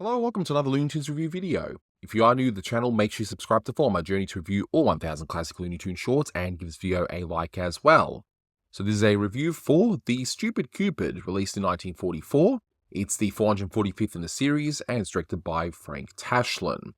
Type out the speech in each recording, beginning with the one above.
Hello, welcome to another Looney Tunes review video. If you are new to the channel, make sure you subscribe to follow my journey to review all 1000 classic Looney Tunes shorts and give this video a like as well. So this is a review for the Stupid Cupid, released in 1944. It's the 445th in the series and it's directed by Frank Tashlin.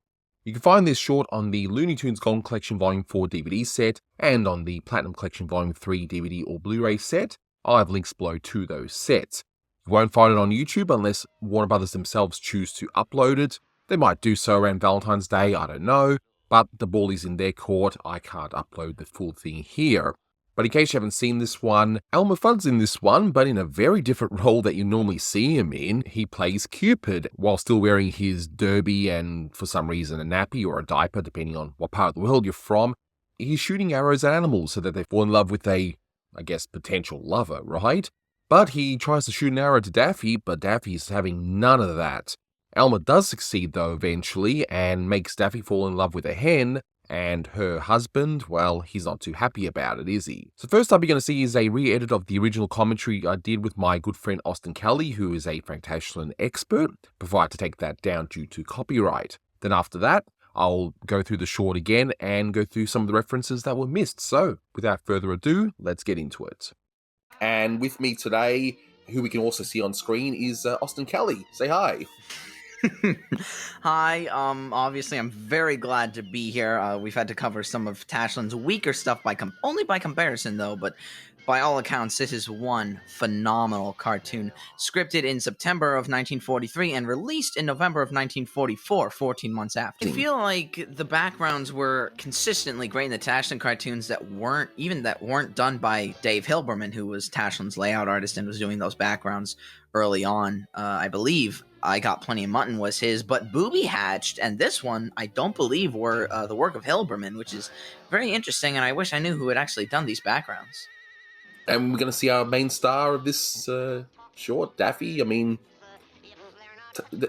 You can find this short on the Looney Tunes Golden Collection Volume 4 DVD set and on the Platinum Collection Volume 3 DVD or Blu-ray set. I'll have links below to those sets. You won't find it on YouTube unless Warner Brothers themselves choose to upload it. They might do so around Valentine's Day, I don't know, but the ball is in their court. I can't upload the full thing here. But in case you haven't seen this one, Elmer Fudd's in this one, but in a very different role that you normally see him in. He plays Cupid, while still wearing his derby and, for some reason, a nappy or a diaper, depending on what part of the world you're from. He's shooting arrows at animals so that they fall in love with a, I guess, potential lover, right? But he tries to shoot an arrow to Daffy, but Daffy's having none of that. Elmer does succeed, though, eventually, and makes Daffy fall in love with a hen, and her husband, well, he's not too happy about it, is he? So first up you're going to see is a re-edit of the original commentary I did with my good friend Austin Kelly, who is a Frank Tashlin expert, before I had to take that down due to copyright. Then after that, I'll go through the short again and go through some of the references that were missed. So, without further ado, let's get into it. And with me today, who we can also see on screen, is Austin Kelly. Say hi. Hi, obviously I'm very glad to be here. We've had to cover some of Tashlin's weaker stuff only by comparison though, but by all accounts this is one phenomenal cartoon, scripted in September of 1943 and released in November of 1944, 14 months after. I feel like the backgrounds were consistently great in the Tashlin cartoons that weren't done by Dave Hilberman, who was Tashlin's layout artist and was doing those backgrounds early on. I believe I Got Plenty of Mutton was his, but Booby Hatched and this one, I don't believe, were the work of Hilberman, which is very interesting, and I wish I knew who had actually done these backgrounds. And we're going to see our main star of this short, Daffy. I mean,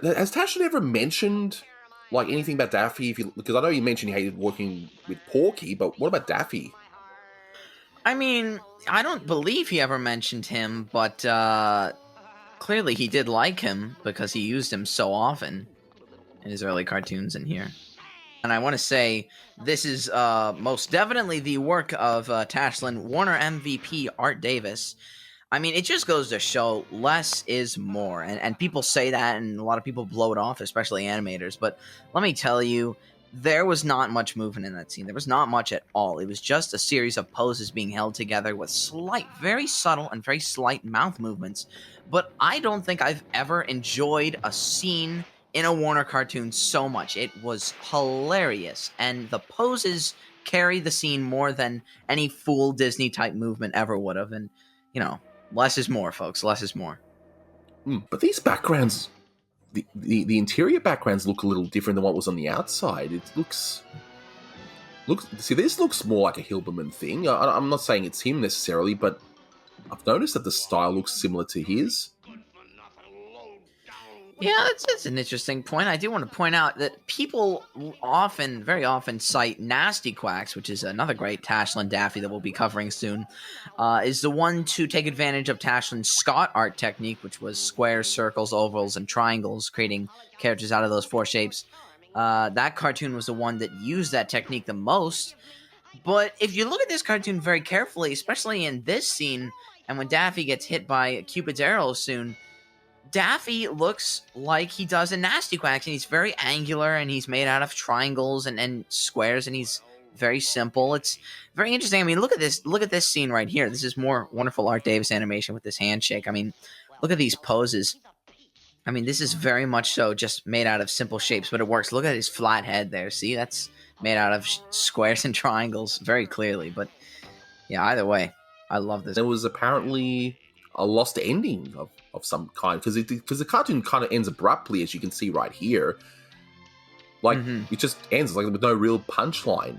has Tashlin ever mentioned like anything about Daffy? Because I know you mentioned he hated working with Porky, but what about Daffy? I mean, I don't believe he ever mentioned him, but clearly he did like him because he used him so often in his early cartoons in here. And I want to say this is most definitely the work of Tashlin, Warner MVP Art Davis. I mean, it just goes to show less is more. And people say that, and a lot of people blow it off, especially animators. But let me tell you, there was not much movement in that scene. There was not much at all. It was just a series of poses being held together with slight, very subtle and very slight mouth movements. But I don't think I've ever enjoyed a scene in a Warner cartoon so much. It was hilarious, and the poses carry the scene more than any full Disney type movement ever would have. And you know, less is more, folks. Less is more. But these backgrounds, the interior backgrounds look a little different than what was on the outside. It looks. See, this looks more like a Hilberman thing. I'm not saying it's him necessarily, but I've noticed that the style looks similar to his. Yeah, that's an interesting point. I do want to point out that people very often cite Nasty Quacks, which is another great Tashlin Daffy that we'll be covering soon, is the one to take advantage of Tashlin's Scott art technique, which was squares, circles, ovals, and triangles, creating characters out of those four shapes. That cartoon was the one that used that technique the most. But if you look at this cartoon very carefully, especially in this scene, and when Daffy gets hit by Cupid's arrow soon, Daffy looks like he does in Nasty Quacks, and he's very angular, and he's made out of triangles and squares, and he's very simple. It's very interesting. I mean, look at this scene right here. This is more wonderful Art Davis animation with this handshake. I mean, look at these poses. I mean, this is very much so just made out of simple shapes, but it works. Look at his flat head there. See, that's made out of squares and triangles very clearly. But yeah, either way, I love this. There was apparently a lost ending of some kind, because the cartoon kind of ends abruptly, as you can see right here. Like, It just ends like with no real punchline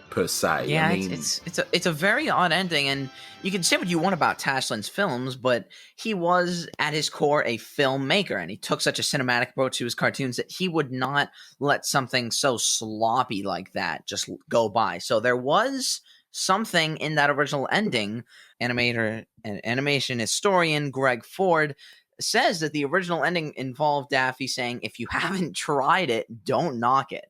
per se. Yeah, I mean, it's a very odd ending, and you can say what you want about Tashlin's films, but he was at his core a filmmaker, and he took such a cinematic approach to his cartoons that he would not let something so sloppy like that just go by. So there was something in that original ending. Animator and animation historian Greg Ford says that the original ending involved Daffy saying, "If you haven't tried it, don't knock it."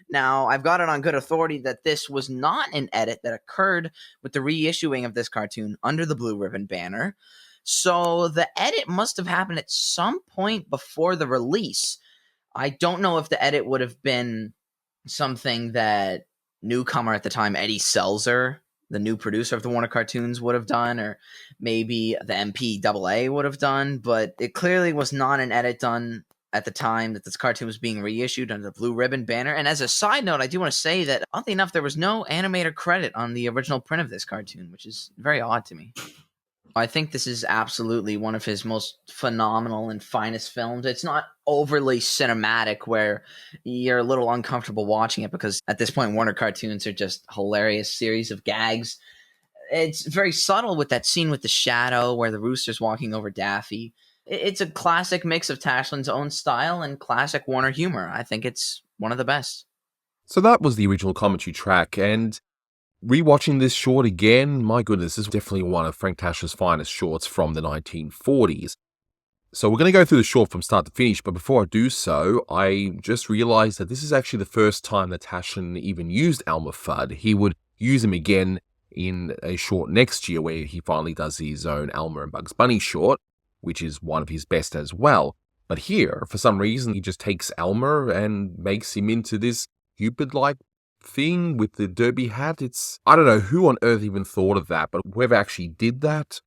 Now, I've got it on good authority that this was not an edit that occurred with the reissuing of this cartoon under the Blue Ribbon banner. So the edit must have happened at some point before the release. I don't know if the edit would have been something that newcomer at the time, Eddie Selzer, the new producer of the Warner cartoons, would have done, or maybe the MPAA would have done, but it clearly was not an edit done at the time that this cartoon was being reissued under the Blue Ribbon banner. And as a side note, I do want to say that, oddly enough, there was no animator credit on the original print of this cartoon, which is very odd to me. I think this is absolutely one of his most phenomenal and finest films. It's not overly cinematic where you're a little uncomfortable watching it, because at this point, Warner cartoons are just hilarious series of gags. It's very subtle with that scene with the shadow where the rooster's walking over Daffy. It's a classic mix of Tashlin's own style and classic Warner humor. I think it's one of the best. So that was the original commentary track, and rewatching this short again, my goodness, this is definitely one of Frank Tashlin's finest shorts from the 1940s. So we're going to go through the short from start to finish, but before I do so, I just realized that this is actually the first time that Tashlin even used Elmer Fudd. He would use him again in a short next year where he finally does his own Elmer and Bugs Bunny short, which is one of his best as well. But here, for some reason, he just takes Elmer and makes him into this Cupid-like thing with the derby hat. I don't know who on earth even thought of that, but whoever actually did that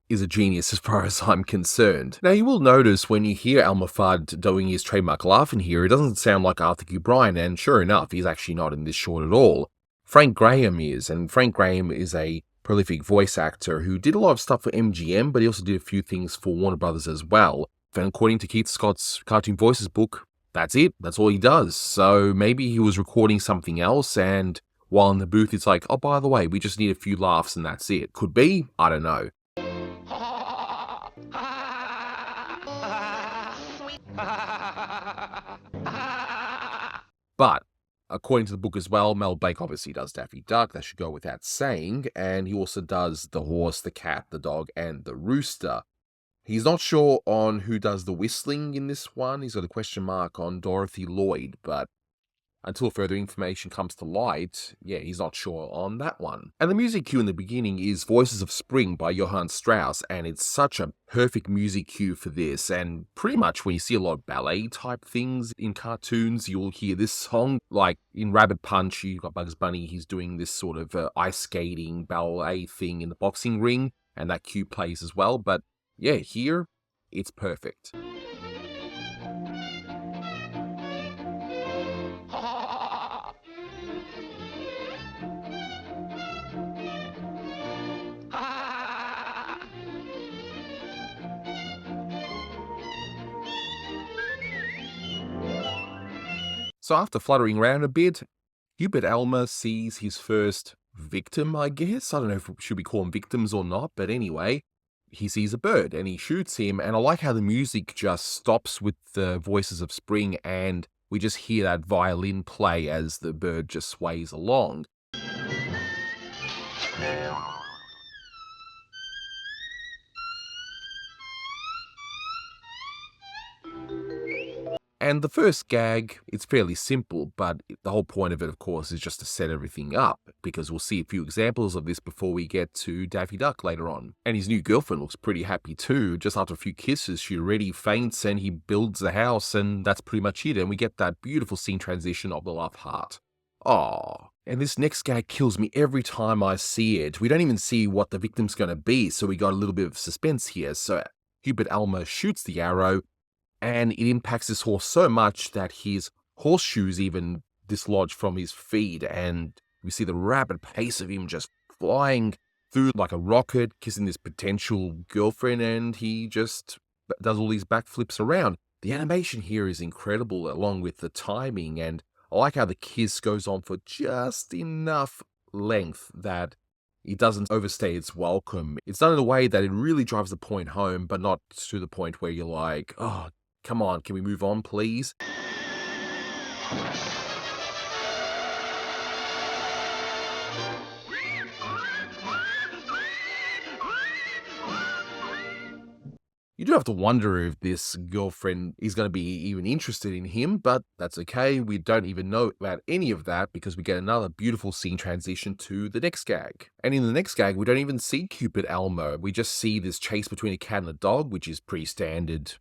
is a genius as far as I'm concerned. Now, you will notice when you hear Elmer Fudd doing his trademark laugh in here, it doesn't sound like Arthur Q. Bryan, and sure enough, he's actually not in this short at all. Frank Graham is, and Frank Graham is a prolific voice actor who did a lot of stuff for MGM, but he also did a few things for Warner Brothers as well. And according to Keith Scott's Cartoon Voices book, that's it. That's all he does. So maybe he was recording something else, and while in the booth, it's like, oh, by the way, we just need a few laughs and that's it. Could be. I don't know. But according to the book as well, Mel Blake obviously does Daffy Duck. That should go without saying. And he also does the horse, the cat, the dog, and the rooster. He's not sure on who does the whistling in this one. He's got a question mark on Dorothy Lloyd, but until further information comes to light, yeah, he's not sure on that one. And the music cue in the beginning is Voices of Spring by Johann Strauss, and it's such a perfect music cue for this. And pretty much when you see a lot of ballet type things in cartoons, you'll hear this song. Like in Rabbit Punch, you've got Bugs Bunny, he's doing this sort of ice skating ballet thing in the boxing ring, and that cue plays as well. But yeah, here, it's perfect. So after fluttering around a bit, Cupid Elmer sees his first victim, I guess. I don't know if should we call them victims or not, but anyway, he sees a bird and he shoots him, and I like how the music just stops with the Voices of Spring and we just hear that violin play as the bird just sways along. And the first gag, it's fairly simple, but the whole point of it, of course, is just to set everything up, because we'll see a few examples of this before we get to Daffy Duck later on. And his new girlfriend looks pretty happy too. Just after a few kisses, she already faints and he builds the house, and that's pretty much it. And we get that beautiful scene transition of the love heart. Aww. And this next gag kills me every time I see it. We don't even see what the victim's going to be, so we got a little bit of suspense here. So Cupid Elmer shoots the arrow, and it impacts this horse so much that his horseshoes even dislodge from his feet, and we see the rapid pace of him just flying through like a rocket, kissing this potential girlfriend, and he just does all these backflips around. The animation here is incredible, along with the timing, and I like how the kiss goes on for just enough length that it doesn't overstay its welcome. It's done in a way that it really drives the point home, but not to the point where you're like, oh, come on, can we move on, please? You do have to wonder if this girlfriend is going to be even interested in him, but that's okay. We don't even know about any of that because we get another beautiful scene transition to the next gag. And in the next gag, we don't even see Cupid Elmo. We just see this chase between a cat and a dog, which is pretty standard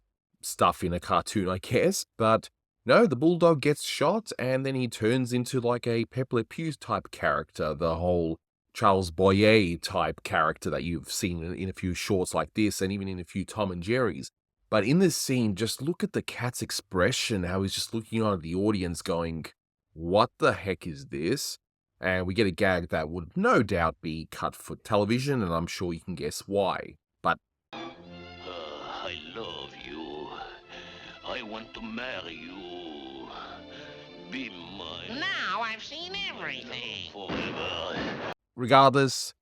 stuff in a cartoon, I guess. But no, the bulldog gets shot and then he turns into like a Pepe Le Pew type character, the whole Charles Boyer type character that you've seen in a few shorts like this and even in a few Tom and Jerry's. But in this scene, just look at the cat's expression, how he's just looking on at the audience going, what the heck is this? And we get a gag that would no doubt be cut for television, and I'm sure you can guess why. But I love you. I want to marry you. Be mine. Now I've seen everything. Forever. regardless,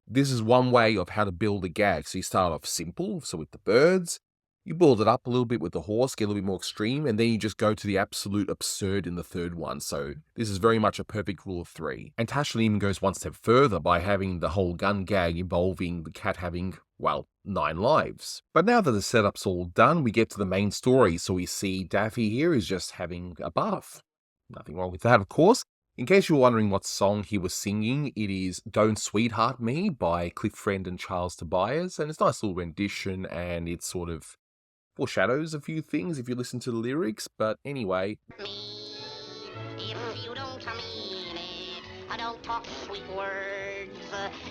this is one way of how to build a gag. So you start off simple, so with the birds, you build it up a little bit with the horse, get a little bit more extreme, and then you just go to the absolute absurd in the third one. So this is very much a perfect rule of three. And Tashlin even goes one step further by having the whole gun gag involving the cat having, well, 9 lives. But now that the setup's all done, we get to the main story. So we see Daffy here is just having a bath. Nothing wrong with that, of course. In case you're wondering what song he was singing, it is Don't Sweetheart Me by Cliff Friend and Charles Tobias, and it's a nice little rendition, and it sort of foreshadows a few things if you listen to the lyrics, but anyway. Me, if you don't mean it, I don't talk sweet words,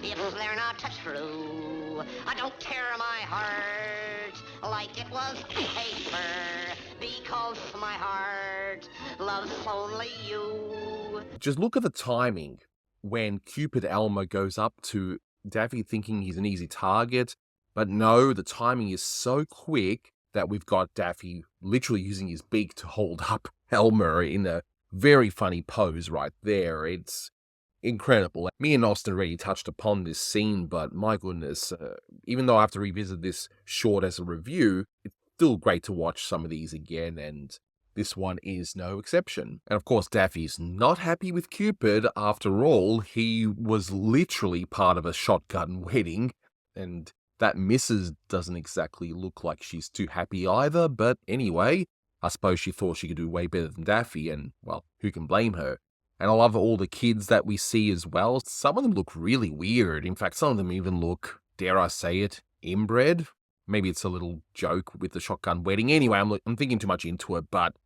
if they're not true, I don't tear my heart like it was paper, because my heart loves only you. Just look at the timing when Cupid Elmer goes up to Daffy thinking he's an easy target, but no, the timing is so quick that we've got Daffy literally using his beak to hold up Elmer in a very funny pose right there. It's incredible. Me and Austin already touched upon this scene, but my goodness, even though I have to revisit this short as a review, it's still great to watch some of these again, and this one is no exception. And of course, Daffy's not happy with Cupid. After all, he was literally part of a shotgun wedding, and that Mrs. doesn't exactly look like she's too happy either, but anyway, I suppose she thought she could do way better than Daffy, and, well, who can blame her? And I love all the kids that we see as well. Some of them look really weird. In fact, some of them even look, dare I say it, inbred? Maybe it's a little joke with the shotgun wedding. Anyway, I'm thinking too much into it, but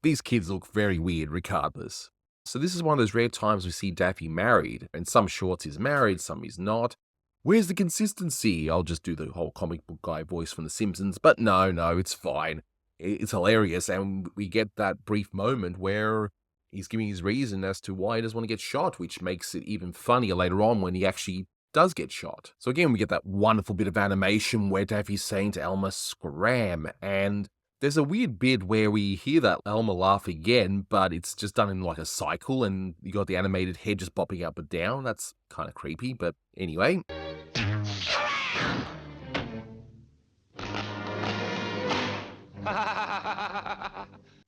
these kids look very weird regardless. So this is one of those rare times we see Daffy married, and some shorts he's married, some he's not. Where's the consistency? I'll just do the whole comic book guy voice from The Simpsons, but no, it's fine. It's hilarious, and we get that brief moment where he's giving his reason as to why he doesn't want to get shot, which makes it even funnier later on when he actually does get shot. So again, we get that wonderful bit of animation where Daffy's saying to Elmer, "Scram," and there's a weird bit where we hear that Elmer laugh again, but it's just done in like a cycle, and you got the animated head just bopping up and down. That's kind of creepy, but anyway.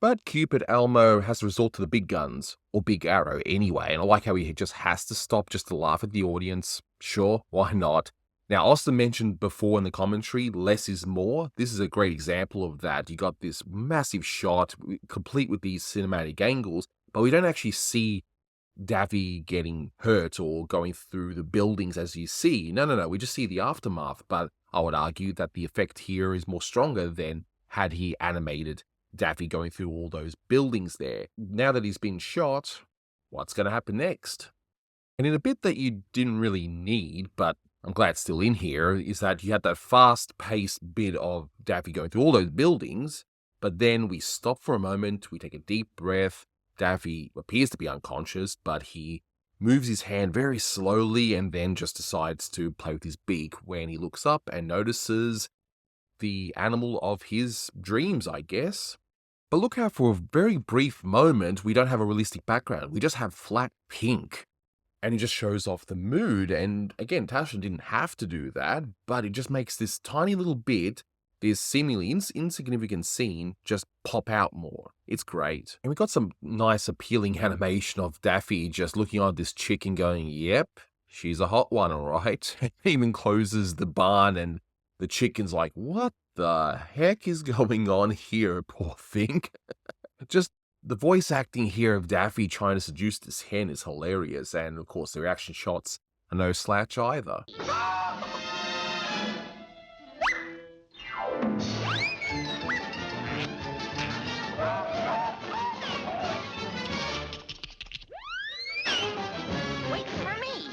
But Cupid Elmo has to resort to the big guns, or big arrow anyway, and I like how he just has to stop just to laugh at the audience. Sure, why not? Now, Austin mentioned before in the commentary, less is more. This is a great example of that. You got this massive shot, complete with these cinematic angles, but we don't actually see Daffy getting hurt or going through the buildings as you see. No, we just see the aftermath, but I would argue that the effect here is more stronger than had he animated Daffy going through all those buildings there. Now that he's been shot, what's going to happen next? And in a bit that you didn't really need, but I'm glad it's still in here, is that you had that fast-paced bit of Daffy going through all those buildings, but then we stop for a moment, we take a deep breath. Daffy appears to be unconscious, but he moves his hand very slowly and then just decides to play with his beak when he looks up and notices the animal of his dreams, I guess. But look how for a very brief moment, we don't have a realistic background. We just have flat pink. And it just shows off the mood. And again, Tashlin didn't have to do that, but it just makes this tiny little bit, this seemingly insignificant scene, just pop out more. It's great. And we got some nice appealing animation of Daffy just looking on this chick and going, yep, she's a hot one, all right. He even closes the barn and the chicken's like, what the heck is going on here, poor thing? Just the voice acting here of Daffy trying to seduce this hen is hilarious, and of course the reaction shots are no slouch either. Wait for me.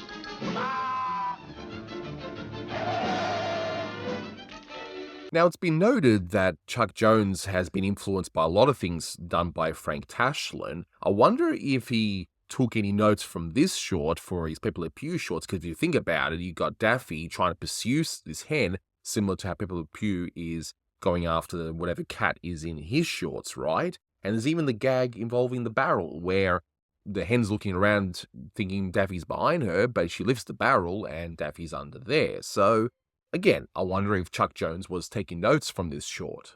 Now, it's been noted that Chuck Jones has been influenced by a lot of things done by Frank Tashlin. I wonder if he took any notes from this short for his Pepper Le Pew shorts, because if you think about it, you got Daffy trying to pursue this hen, similar to how Pepper Le Pew is going after whatever cat is in his shorts, right? And there's even the gag involving the barrel, where the hen's looking around thinking Daffy's behind her, but she lifts the barrel and Daffy's under there. So again, I wonder if Chuck Jones was taking notes from this short.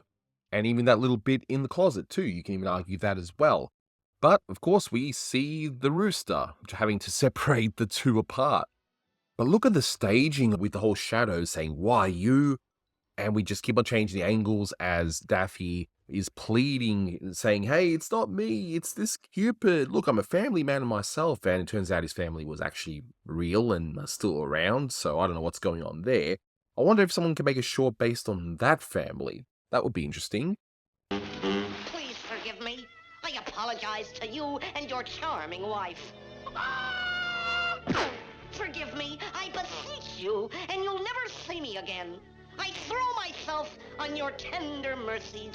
And even that little bit in the closet too, you can even argue that as well. But, of course, we see the rooster having to separate the two apart. But look at the staging with the whole shadow saying, "Why you?" And we just keep on changing the angles as Daffy is pleading, saying, "Hey, it's not me, it's this Cupid. Look, I'm a family man myself." And it turns out his family was actually real and are still around, so I don't know what's going on there. I wonder if someone can make a short based on that family. That would be interesting. Please forgive me. I apologize to you and your charming wife. Forgive me, I beseech you, and you'll never see me again. I throw myself on your tender mercies.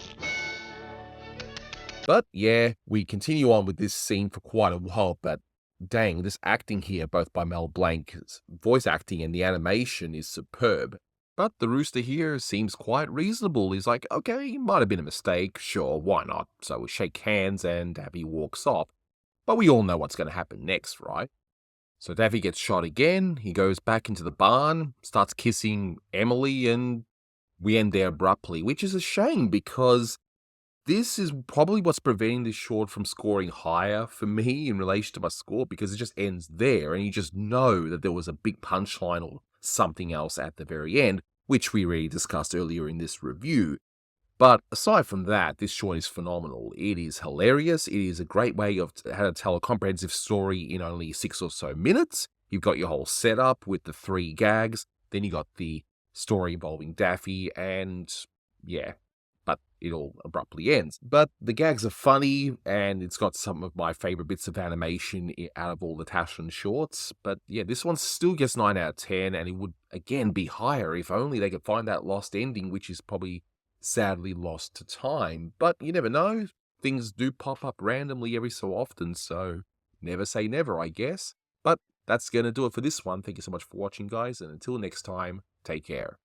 But yeah, we continue on with this scene for quite a while, but dang, this acting here, both by Mel Blanc's voice acting and the animation, is superb. But the rooster here seems quite reasonable. He's like, okay, it might have been a mistake, sure, why not? So we shake hands and Daffy walks off. But we all know what's going to happen next, right? So Daffy gets shot again, he goes back into the barn, starts kissing Emily, and we end there abruptly, which is a shame because this is probably what's preventing this short from scoring higher for me in relation to my score, because it just ends there and you just know that there was a big punchline or something else at the very end, which we already discussed earlier in this review. But aside from that, this short is phenomenal. It is hilarious. It is a great way of how to tell a comprehensive story in only 6 or so minutes. You've got your whole setup with the 3 gags. Then you got the story involving Daffy, and yeah, but it all abruptly ends. But the gags are funny, and it's got some of my favorite bits of animation out of all the Tashlin shorts. But yeah, this one still gets 9 out of 10, and it would again be higher if only they could find that lost ending, which is probably sadly lost to time. But you never know, things do pop up randomly every so often, so never say never, I guess. But that's going to do it for this one. Thank you so much for watching, guys, and until next time, take care.